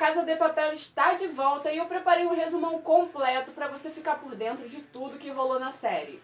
Casa de Papel está de volta e eu preparei um resumão completo para você ficar por dentro de tudo que rolou na série.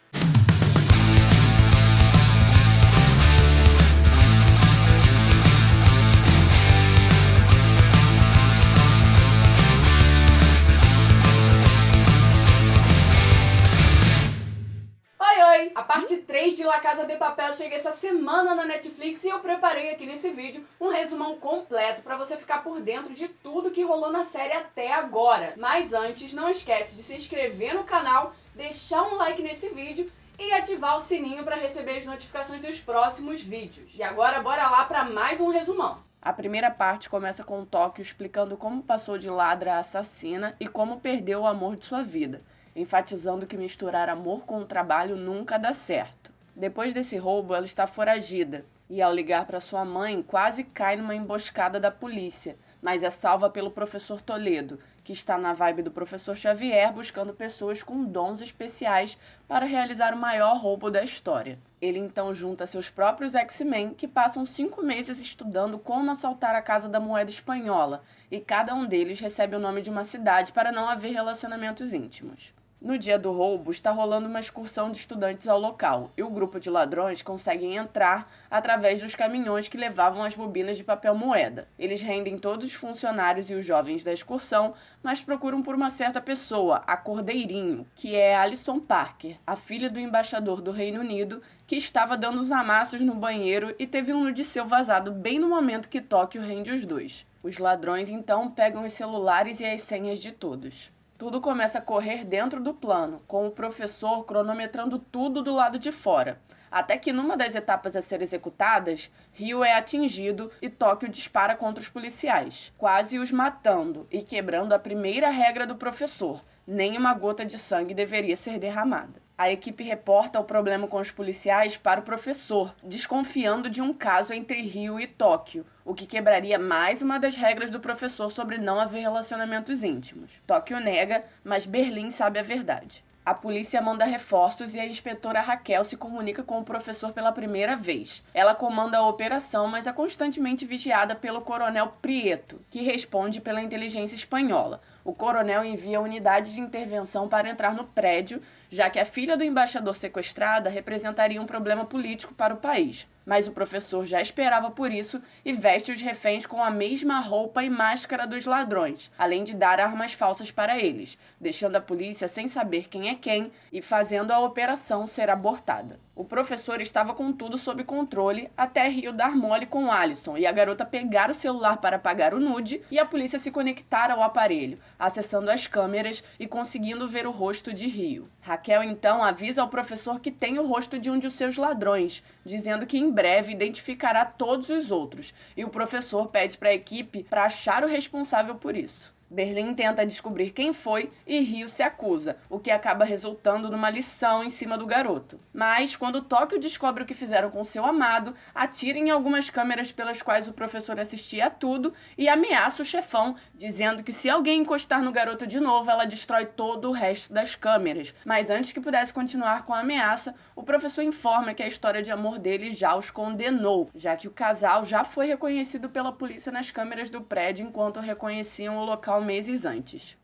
A parte 3 de La Casa de Papel chega essa semana na Netflix e eu preparei aqui nesse vídeo um resumão completo para você ficar por dentro de tudo que rolou na série até agora. Mas antes, não esquece de se inscrever no canal, deixar um like nesse vídeo e ativar o sininho para receber as notificações dos próximos vídeos. E agora bora lá para mais um resumão. A primeira parte começa com o Tóquio explicando como passou de ladra a assassina e como perdeu o amor de sua vida, enfatizando que misturar amor com o trabalho nunca dá certo. Depois desse roubo, ela está foragida e, ao ligar para sua mãe, quase cai numa emboscada da polícia, mas é salva pelo professor Toledo, que está na vibe do professor Xavier buscando pessoas com dons especiais para realizar o maior roubo da história. Ele então junta seus próprios X-Men, que passam 5 meses estudando como assaltar a Casa da Moeda Espanhola, e cada um deles recebe o nome de uma cidade para não haver relacionamentos íntimos. No dia do roubo, está rolando uma excursão de estudantes ao local, e o grupo de ladrões conseguem entrar através dos caminhões que levavam as bobinas de papel moeda. Eles rendem todos os funcionários e os jovens da excursão, mas procuram por uma certa pessoa, a Cordeirinho, que é Alison Parker, a filha do embaixador do Reino Unido, que estava dando os amassos no banheiro e teve um nude seu vazado bem no momento que Tóquio rende os dois. Os ladrões então pegam os celulares e as senhas de todos. Tudo começa a correr dentro do plano, com o professor cronometrando tudo do lado de fora, até que numa das etapas a ser executadas, Ryo é atingido e Tóquio dispara contra os policiais, quase os matando e quebrando a primeira regra do professor: nem uma gota de sangue deveria ser derramada. A equipe reporta o problema com os policiais para o professor, desconfiando de um caso entre Ryo e Tóquio, o que quebraria mais uma das regras do professor sobre não haver relacionamentos íntimos. Tóquio nega, mas Berlim sabe a verdade. A polícia manda reforços e a inspetora Raquel se comunica com o professor pela primeira vez. Ela comanda a operação, mas é constantemente vigiada pelo coronel Prieto, que responde pela inteligência espanhola. O coronel envia unidades de intervenção para entrar no prédio, já que a filha do embaixador sequestrada representaria um problema político para o país. Mas o professor já esperava por isso e veste os reféns com a mesma roupa e máscara dos ladrões, além de dar armas falsas para eles, deixando a polícia sem saber quem é quem e fazendo a operação ser abortada. O professor estava com tudo sob controle até Ryo dar mole com Alison e a garota pegar o celular para apagar o nude e a polícia se conectar ao aparelho, acessando as câmeras e conseguindo ver o rosto de Ryo. Raquel então avisa ao professor que tem o rosto de um de seus ladrões, dizendo que em breve identificará todos os outros, e o professor pede para a equipe para achar o responsável por isso. Berlim tenta descobrir quem foi e Ryo se acusa, o que acaba resultando numa lição em cima do garoto. Mas, quando Tóquio descobre o que fizeram com seu amado, atira em algumas câmeras pelas quais o professor assistia a tudo e ameaça o chefão, dizendo que se alguém encostar no garoto de novo, ela destrói todo o resto das câmeras. Mas antes que pudesse continuar com a ameaça, o professor informa que a história de amor dele já os condenou, já que o casal já foi reconhecido pela polícia nas câmeras do prédio enquanto reconheciam o local meses antes.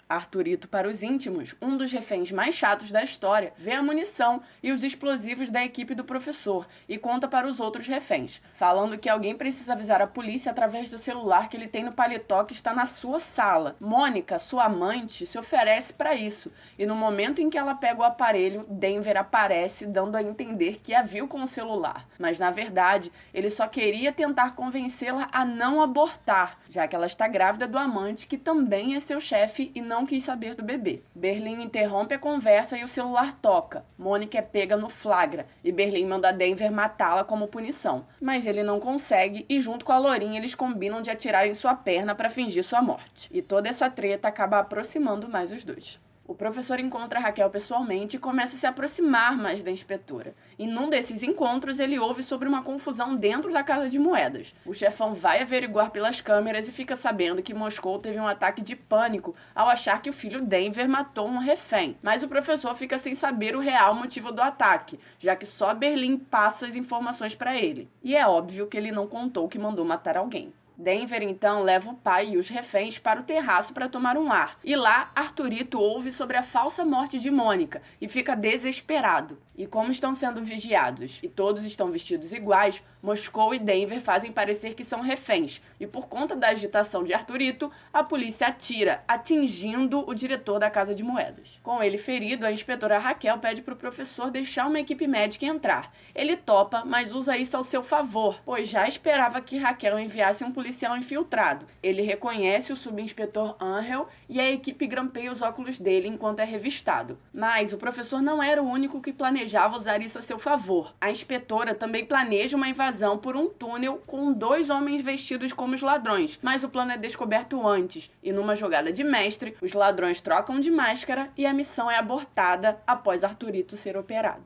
Arturito para os íntimos, um dos reféns mais chatos da história, vê a munição e os explosivos da equipe do professor e conta para os outros reféns, falando que alguém precisa avisar a polícia através do celular que ele tem no paletó que está na sua sala. Mônica, sua amante, se oferece para isso, e no momento em que ela pega o aparelho, Denver aparece dando a entender que a viu com o celular, mas na verdade ele só queria tentar convencê-la a não abortar, já que ela está grávida do amante, que também é seu chefe e não quis saber do bebê. Berlim interrompe a conversa e o celular toca. Mônica é pega no flagra e Berlim manda Denver matá-la como punição. Mas ele não consegue e junto com a Lourinha eles combinam de atirar em sua perna para fingir sua morte. E toda essa treta acaba aproximando mais os dois. O professor encontra Raquel pessoalmente e começa a se aproximar mais da inspetora. E num desses encontros, ele ouve sobre uma confusão dentro da Casa de Moedas. O chefão vai averiguar pelas câmeras e fica sabendo que Moscou teve um ataque de pânico ao achar que o filho Denver matou um refém. Mas o professor fica sem saber o real motivo do ataque, já que só Berlim passa as informações para ele. E é óbvio que ele não contou que mandou matar alguém. Denver então leva o pai e os reféns para o terraço para tomar um ar. E lá, Arthurito ouve sobre a falsa morte de Mônica e fica desesperado. E como estão sendo vigiados e todos estão vestidos iguais, Moscou e Denver fazem parecer que são reféns. E por conta da agitação de Arthurito, a polícia atira, atingindo o diretor da Casa de Moedas. Com ele ferido, a inspetora Raquel pede para o professor deixar uma equipe médica entrar. Ele topa, mas usa isso ao seu favor, pois já esperava que Raquel enviasse um policial infiltrado. Ele reconhece o subinspetor Angel e a equipe grampeia os óculos dele enquanto é revistado. Mas o professor não era o único que planejava usar isso a seu favor. A inspetora também planeja uma invasão por um túnel com 2 homens vestidos como os ladrões, mas o plano é descoberto antes, e numa jogada de mestre, os ladrões trocam de máscara e a missão é abortada após Arthurito ser operado.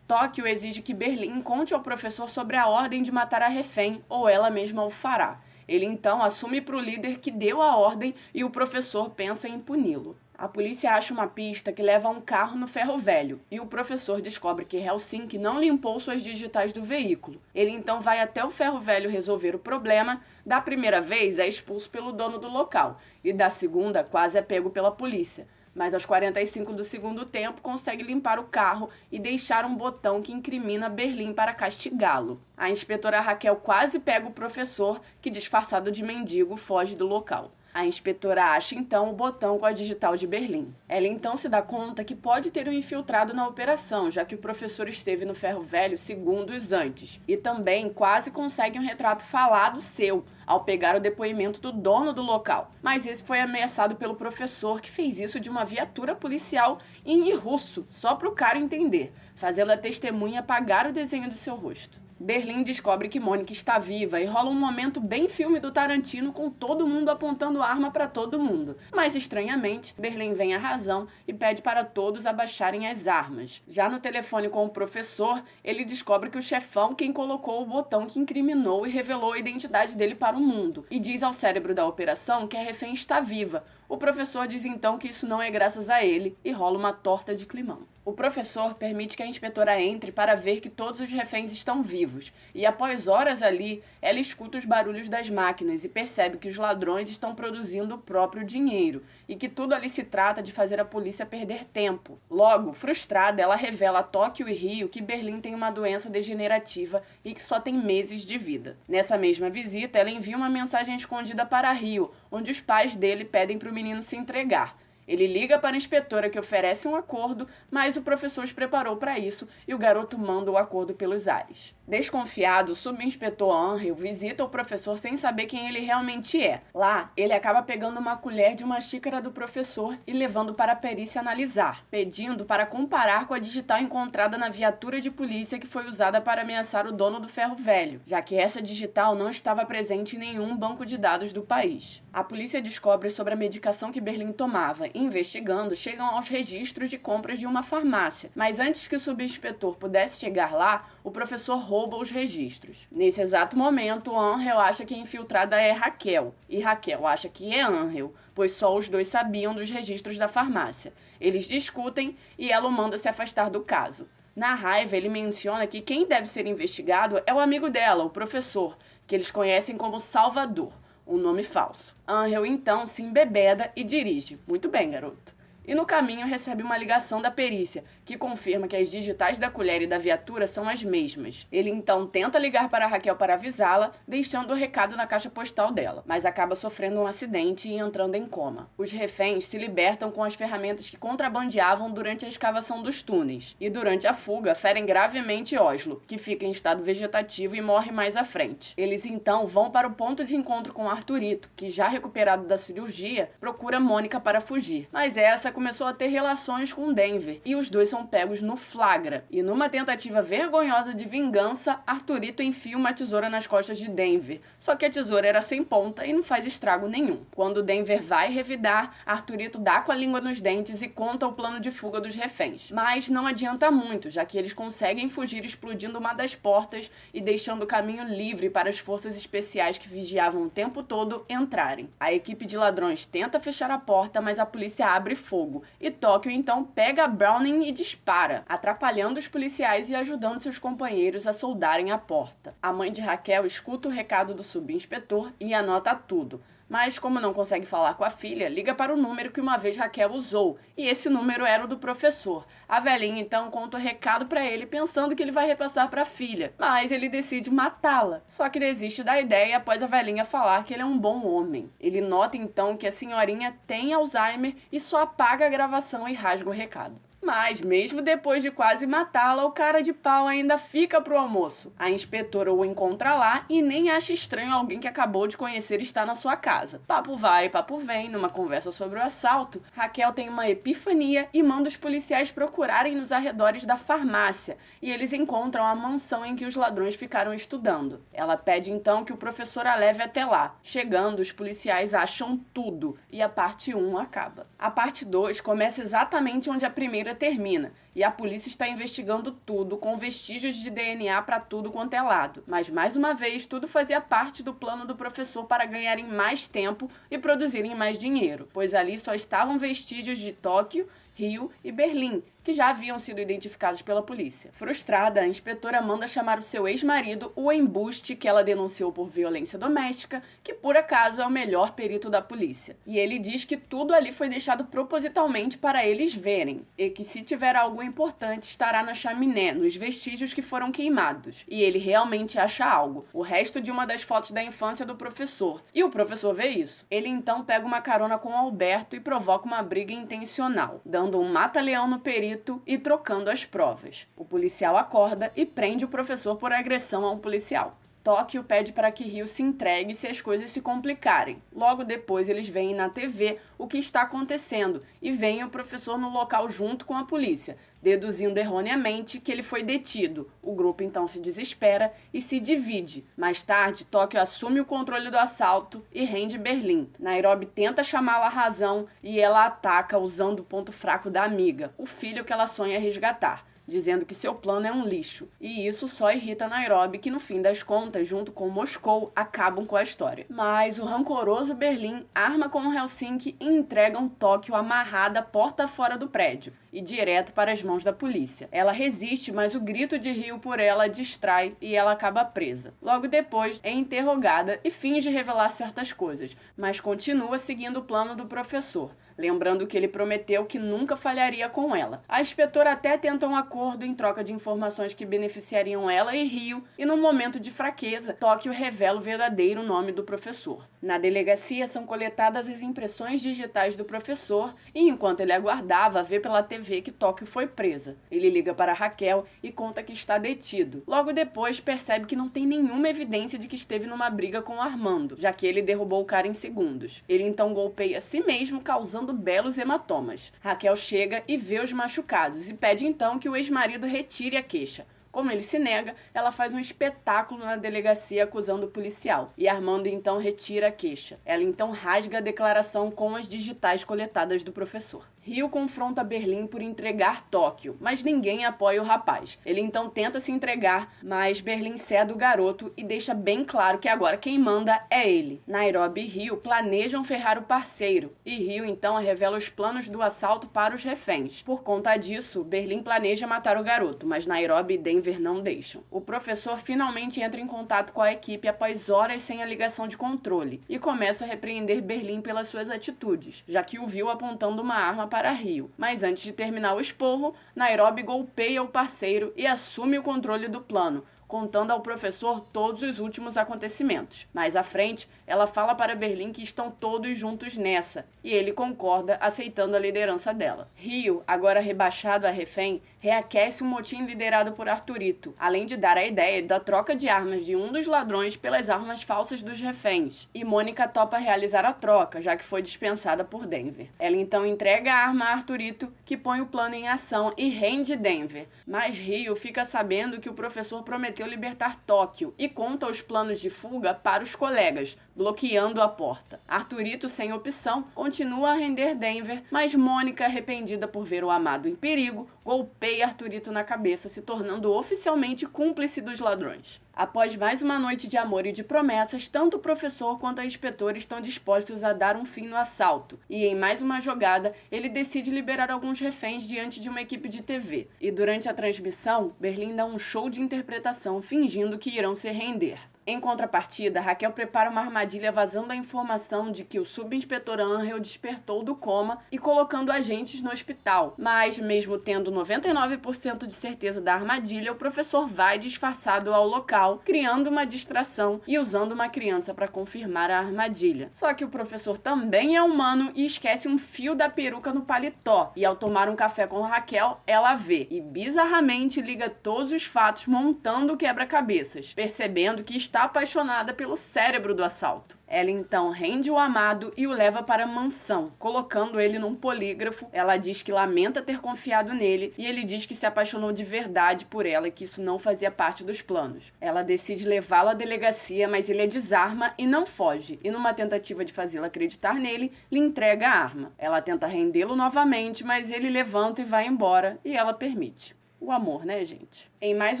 Tóquio exige que Berlim conte ao professor sobre a ordem de matar a refém, ou ela mesma o fará. Ele então assume para o líder que deu a ordem e o professor pensa em puni-lo. A polícia acha uma pista que leva a um carro no ferro velho, e o professor descobre que Helsinki não limpou suas digitais do veículo. Ele então vai até o ferro velho resolver o problema. Da primeira vez é expulso pelo dono do local, e da segunda quase é pego pela polícia. Mas aos 45 do segundo tempo consegue limpar o carro e deixar um botão que incrimina Berlim para castigá-lo. A inspetora Raquel quase pega o professor, que disfarçado de mendigo foge do local. A inspetora acha então o botão com a digital de Berlim. Ela então se dá conta que pode ter um infiltrado na operação, já que o professor esteve no ferro velho segundos antes. E também quase consegue um retrato falado seu, ao pegar o depoimento do dono do local. Mas esse foi ameaçado pelo professor, que fez isso de uma viatura policial em russo, só para o cara entender, fazendo a testemunha apagar o desenho do seu rosto. Berlim descobre que Mônica está viva e rola um momento bem filme do Tarantino, com todo mundo apontando arma para todo mundo. Mas, estranhamente, Berlim vem à razão e pede para todos abaixarem as armas. Já no telefone com o professor, ele descobre que o chefão quem colocou o botão que incriminou e revelou a identidade dele para o mundo, e diz ao cérebro da operação que a refém está viva. O professor diz então que isso não é graças a ele e rola uma torta de climão. O professor permite que a inspetora entre para ver que todos os reféns estão vivos, e após horas ali, ela escuta os barulhos das máquinas e percebe que os ladrões estão produzindo o próprio dinheiro, e que tudo ali se trata de fazer a polícia perder tempo. Logo, frustrada, ela revela a Tóquio e Rio que Berlim tem uma doença degenerativa e que só tem meses de vida. Nessa mesma visita, ela envia uma mensagem escondida para Rio, onde os pais dele pedem para o menino se entregar. Ele liga para a inspetora, que oferece um acordo, mas o professor os preparou para isso e o garoto manda o acordo pelos ares. Desconfiado, o subinspetor Angel visita o professor sem saber quem ele realmente é. Lá, ele acaba pegando uma colher de uma xícara do professor e levando para a perícia analisar, pedindo para comparar com a digital encontrada na viatura de polícia que foi usada para ameaçar o dono do ferro velho, já que essa digital não estava presente em nenhum banco de dados do país. A polícia descobre sobre a medicação que Berlim tomava. Investigando, chegam aos registros de compras de uma farmácia, mas antes que o subinspetor pudesse chegar lá, o professor rouba os registros. Nesse exato momento, Angel acha que a infiltrada é Raquel, e Raquel acha que é Angel, pois só os dois sabiam dos registros da farmácia. Eles discutem e ela o manda se afastar do caso. Na raiva, ele menciona que quem deve ser investigado é o amigo dela, o professor, que eles conhecem como Salvador, um nome falso. Angel então se embebeda e dirige. Muito bem, garoto. E no caminho recebe uma ligação da perícia, que confirma que as digitais da colher e da viatura são as mesmas. Ele então tenta ligar para Raquel para avisá-la, deixando o recado na caixa postal dela, mas acaba sofrendo um acidente e entrando em coma. Os reféns se libertam com as ferramentas que contrabandeavam durante a escavação dos túneis, e durante a fuga ferem gravemente Oslo, que fica em estado vegetativo e morre mais à frente. Eles então vão para o ponto de encontro com Arthurito, que já recuperado da cirurgia, procura Mônica para fugir, mas essa começou a ter relações com Denver, e os dois são pegos no flagra. E numa tentativa vergonhosa de vingança, Arthurito enfia uma tesoura nas costas de Denver, só que a tesoura era sem ponta e não faz estrago nenhum. Quando Denver vai revidar, Arthurito dá com a língua nos dentes e conta o plano de fuga dos reféns. Mas não adianta muito, já que eles conseguem fugir explodindo uma das portas e deixando o caminho livre para as forças especiais que vigiavam o tempo todo entrarem. A equipe de ladrões tenta fechar a porta, mas a polícia abre fogo. fogo, e Tóquio então pega a Browning e dispara, atrapalhando os policiais e ajudando seus companheiros a soldarem a porta. A mãe de Raquel escuta o recado do subinspetor e anota tudo. Mas, como não consegue falar com a filha, liga para o número que uma vez Raquel usou, e esse número era o do professor. A velhinha então conta o recado para ele, pensando que ele vai repassar para a filha, mas ele decide matá-la. Só que desiste da ideia após a velhinha falar que ele é um bom homem. Ele nota então que a senhorinha tem Alzheimer e só apaga a gravação e rasga o recado. Mas, mesmo depois de quase matá-la, o cara de pau ainda fica pro almoço. A inspetora o encontra lá e nem acha estranho alguém que acabou de conhecer estar na sua casa. Papo vai, papo vem, numa conversa sobre o assalto, Raquel tem uma epifania e manda os policiais procurarem nos arredores da farmácia, e eles encontram a mansão em que os ladrões ficaram estudando. Ela pede então que o professor a leve até lá. Chegando, os policiais acham tudo, e a parte 1 acaba. A parte 2 começa exatamente onde a primeira termina, e a polícia está investigando tudo, com vestígios de DNA para tudo quanto é lado. Mas, mais uma vez, tudo fazia parte do plano do professor para ganharem mais tempo e produzirem mais dinheiro, pois ali só estavam vestígios de Tóquio, Rio e Berlim, que já haviam sido identificados pela polícia. Frustrada, a inspetora manda chamar o seu ex-marido, o embuste que ela denunciou por violência doméstica, que por acaso é o melhor perito da polícia. E ele diz que tudo ali foi deixado propositalmente para eles verem, e que se tiver algo importante estará na chaminé, nos vestígios que foram queimados. E ele realmente acha algo, o resto de uma das fotos da infância do professor. E o professor vê isso. Ele então pega uma carona com Alberto e provoca uma briga intencional, dando um mata-leão no perito e trocando as provas. O policial acorda e prende o professor por agressão a um policial. Tóquio pede para que Rio se entregue se as coisas se complicarem. Logo depois eles veem na TV o que está acontecendo e veem o professor no local junto com a polícia, deduzindo erroneamente que ele foi detido. O grupo então se desespera e se divide. Mais tarde, Tóquio assume o controle do assalto e rende Berlim. Nairobi tenta chamá-la à razão e ela ataca usando o ponto fraco da amiga, o filho que ela sonha resgatar, dizendo que seu plano é um lixo. E isso só irrita Nairobi, que no fim das contas, junto com Moscou, acabam com a história. Mas o rancoroso Berlim arma com Helsinki e entregam Tóquio amarrada porta fora do prédio e direto para as mãos da polícia. Ela resiste, mas o grito de Rio por ela distrai e ela acaba presa. Logo depois, é interrogada e finge revelar certas coisas, mas continua seguindo o plano do professor, lembrando que ele prometeu que nunca falharia com ela. A inspetora até tenta um acordo em troca de informações que beneficiariam ela e Rio, e no momento de fraqueza, Tóquio revela o verdadeiro nome do professor. Na delegacia são coletadas as impressões digitais do professor, e enquanto ele aguardava, vê pela TV que Tóquio foi presa. Ele liga para Raquel e conta que está detido. Logo depois, percebe que não tem nenhuma evidência de que esteve numa briga com Armando, já que ele derrubou o cara em segundos. Ele então golpeia a si mesmo, causando belos hematomas. Raquel chega e vê os machucados e pede então que o ex-marido retire a queixa. Como ele se nega, ela faz um espetáculo na delegacia acusando o policial. E Armando então retira a queixa. Ela então rasga a declaração com as digitais coletadas do professor. Rio confronta Berlim por entregar Tóquio, mas ninguém apoia o rapaz. Ele então tenta se entregar, mas Berlim cede o garoto e deixa bem claro que agora quem manda é ele. Nairobi e Rio planejam ferrar o parceiro, e Rio então revela os planos do assalto para os reféns. Por conta disso, Berlim planeja matar o garoto, mas Nairobi e Denver não deixam. O professor finalmente entra em contato com a equipe após horas sem a ligação de controle, e começa a repreender Berlim pelas suas atitudes, já que o viu apontando uma arma para Rio. Mas antes de terminar o esporro, Nairobi golpeia o parceiro e assume o controle do plano, contando ao professor todos os últimos acontecimentos. Mais à frente, ela fala para Berlim que estão todos juntos nessa, e ele concorda, aceitando a liderança dela. Rio, agora rebaixado a refém, reaquece um motim liderado por Arturito, além de dar a ideia da troca de armas de um dos ladrões pelas armas falsas dos reféns. E Mônica topa realizar a troca, já que foi dispensada por Denver. Ela então entrega a arma a Arturito, que põe o plano em ação e rende Denver. Mas Rio fica sabendo que o professor prometeu libertar Tóquio e conta os planos de fuga para os colegas, bloqueando a porta. Arturito, sem opção, continua a render Denver, mas Mônica, arrependida por ver o amado em perigo, golpeia Arturito na cabeça, se tornando oficialmente cúmplice dos ladrões. Após mais uma noite de amor e de promessas, tanto o professor quanto a inspetora estão dispostos a dar um fim no assalto. E em mais uma jogada, ele decide liberar alguns reféns diante de uma equipe de TV. E durante a transmissão, Berlim dá um show de interpretação fingindo que irão se render. Em contrapartida, Raquel prepara uma armadilha vazando a informação de que o subinspetor Angel despertou do coma e colocando agentes no hospital. Mas, mesmo tendo 99% de certeza da armadilha, o professor vai disfarçado ao local, criando uma distração e usando uma criança para confirmar a armadilha. Só que o professor também é humano e esquece um fio da peruca no paletó. E ao tomar um café com Raquel, ela vê e bizarramente liga todos os fatos montando o quebra-cabeças, percebendo que está apaixonada pelo cérebro do assalto. Ela então rende o amado e o leva para a mansão, colocando ele num polígrafo. Ela diz que lamenta ter confiado nele e ele diz que se apaixonou de verdade por ela e que isso não fazia parte dos planos. Ela decide levá-lo à delegacia, mas ele a desarma e não foge, e numa tentativa de fazê-la acreditar nele, lhe entrega a arma. Ela tenta rendê-lo novamente, mas ele levanta e vai embora, e ela permite. O amor, né, gente? Em mais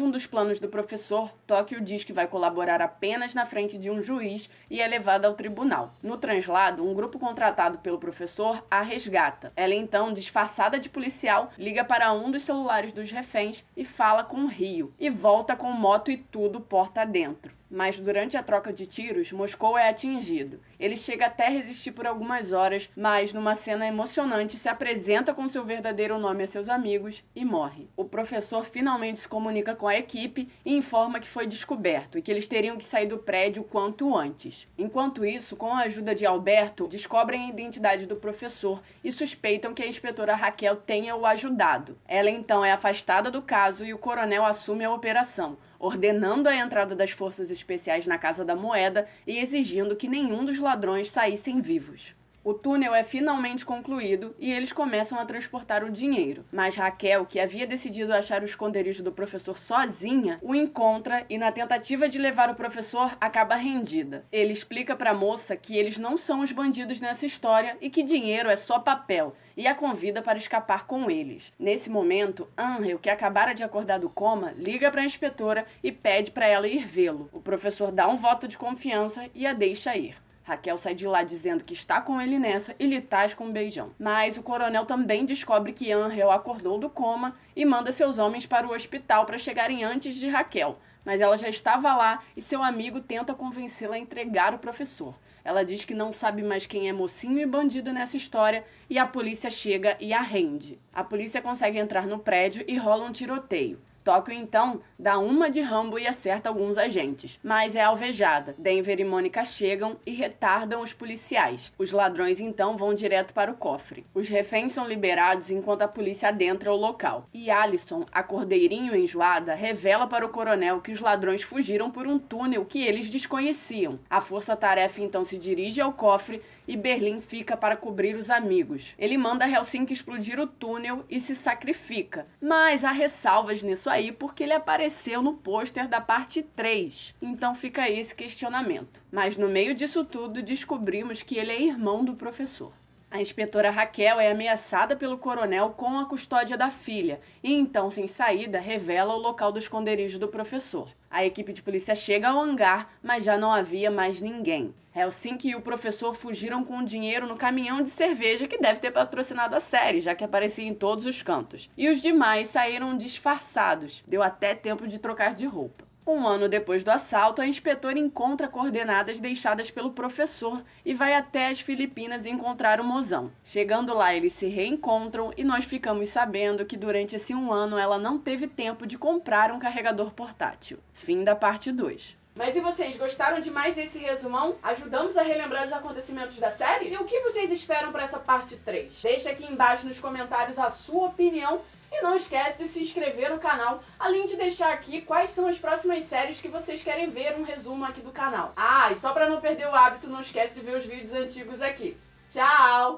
um dos planos do professor, Tóquio diz que vai colaborar apenas na frente de um juiz e é levada ao tribunal. No translado, um grupo contratado pelo professor a resgata. Ela então, disfarçada de policial, liga para um dos celulares dos reféns e fala com Rio. E volta com moto e tudo porta adentro. Mas durante a troca de tiros, Moscou é atingido. Ele chega até a resistir por algumas horas, mas numa cena emocionante se apresenta com seu verdadeiro nome a seus amigos e morre. O professor finalmente se comunica com a equipe e informa que foi descoberto e que eles teriam que sair do prédio o quanto antes. Enquanto isso, com a ajuda de Alberto, descobrem a identidade do professor e suspeitam que a inspetora Raquel tenha o ajudado. Ela então é afastada do caso e o coronel assume a operação, ordenando a entrada das forças especiais na Casa da Moeda e exigindo que nenhum dos ladrões saíssem vivos. O túnel é finalmente concluído e eles começam a transportar o dinheiro. Mas Raquel, que havia decidido achar o esconderijo do professor sozinha, o encontra e, na tentativa de levar o professor, acaba rendida. Ele explica para a moça que eles não são os bandidos nessa história e que dinheiro é só papel, e a convida para escapar com eles. Nesse momento, Angel, que acabara de acordar do coma, liga para a inspetora e pede para ela ir vê-lo. O professor dá um voto de confiança e a deixa ir. Raquel sai de lá dizendo que está com ele nessa e lhe tasca um beijão. Mas o coronel também descobre que Angel acordou do coma e manda seus homens para o hospital para chegarem antes de Raquel. Mas ela já estava lá e seu amigo tenta convencê-la a entregar o professor. Ela diz que não sabe mais quem é mocinho e bandido nessa história e a polícia chega e a rende. A polícia consegue entrar no prédio e rola um tiroteio. Tóquio, então, dá uma de Rambo e acerta alguns agentes, mas é alvejada. Denver e Mônica chegam e retardam os policiais. Os ladrões, então, vão direto para o cofre. Os reféns são liberados enquanto a polícia adentra o local. E Alison, a cordeirinho enjoada, revela para o coronel que os ladrões fugiram por um túnel que eles desconheciam. A força-tarefa, então, se dirige ao cofre e Berlim fica para cobrir os amigos. Ele manda Helsinki explodir o túnel e se sacrifica. Mas há ressalvas nisso aí porque ele apareceu no pôster da parte 3. Então fica aí esse questionamento. Mas no meio disso tudo descobrimos que ele é irmão do professor. A inspetora Raquel é ameaçada pelo coronel com a custódia da filha e então, sem saída, revela o local do esconderijo do professor. A equipe de polícia chega ao hangar, mas já não havia mais ninguém. Helsinki e o professor fugiram com o dinheiro no caminhão de cerveja que deve ter patrocinado a série, já que aparecia em todos os cantos. E os demais saíram disfarçados. Deu até tempo de trocar de roupa. Um ano depois do assalto, a inspetora encontra coordenadas deixadas pelo professor e vai até as Filipinas encontrar o mozão. Chegando lá, eles se reencontram e nós ficamos sabendo que durante esse um ano ela não teve tempo de comprar um carregador portátil. Fim da parte 2. Mas e vocês, gostaram de mais esse resumão? Ajudamos a relembrar os acontecimentos da série? E o que vocês esperam para essa parte 3? Deixa aqui embaixo nos comentários a sua opinião. E não esquece de se inscrever no canal, além de deixar aqui quais são as próximas séries que vocês querem ver um resumo aqui do canal. Ah, e só para não perder o hábito, não esquece de ver os vídeos antigos aqui. Tchau!